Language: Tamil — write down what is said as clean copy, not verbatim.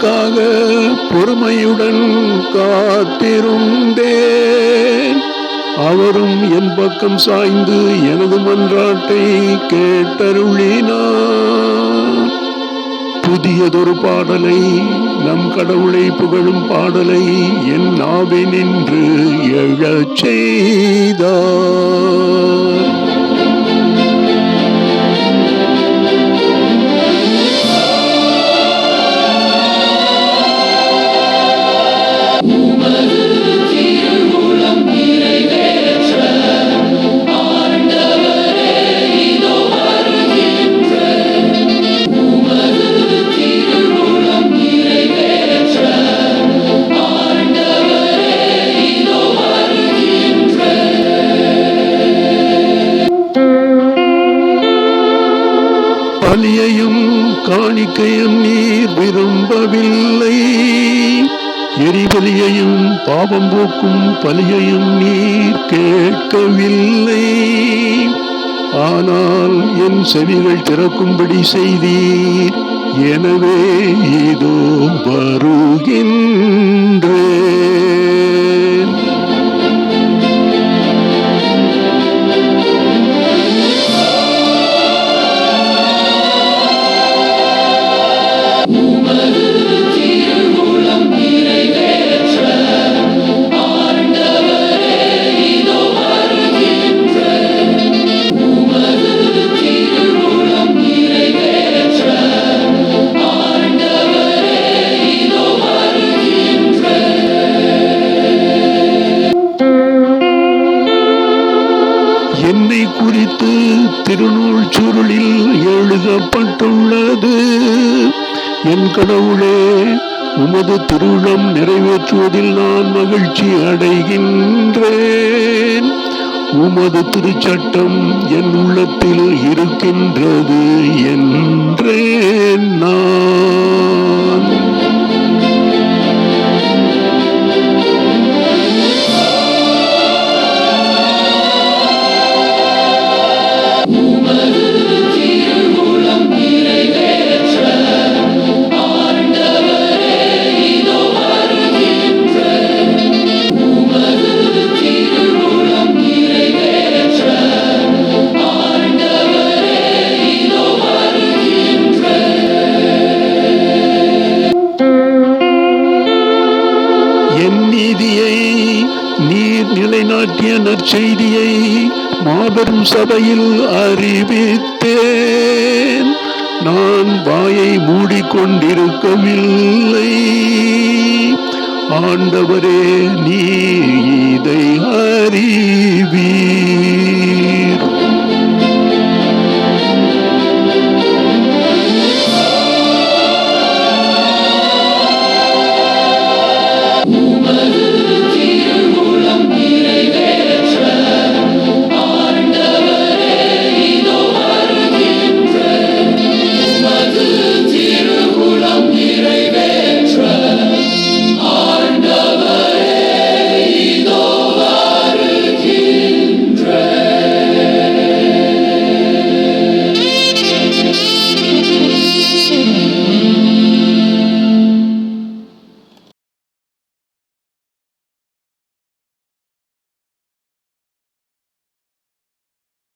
உமக்காக பொறுமையுடன் காத்திருந்தேன். அவரும் என் பக்கம் சாய்ந்து எனது மன்றாட்டை கேட்டருளினார். புதியதொரு பாடலை, நம் கடவுளை புகழும் பாடலை என் நாவினின்று எழச் செய்தார். பலியையும் காணிக்கையும் நீர் விரும்பவில்லை. எரிபலியையும் பாவம் போக்கும் பலியையும் நீர் கேட்கவில்லை. ஆனால் என் செவிகள் திறக்கும்படி செய்தீர். எனவே இதோ வருகின்றேன். என்னை குறித்து திருநூல் சுருளில் எழுதப்பட்டுள்ளது. என் கடவுளே, உமது திருவுளம் நிறைவேற்றுவதில் நான் மகிழ்ச்சி அடைகின்றேன். உமது திருச்சட்டம் என் உள்ளத்தில் இருக்கின்றது என்றேன் நான். என் நீதியை நீர் நிலைநாட்டிய நற்செய்தியை மாபெரும் சபையில் அறிவித்தேன். நான் வாயை மூடிக்கொண்டிருக்கவில்லை. ஆண்டவரே, நீர் இதை அறிவீர்.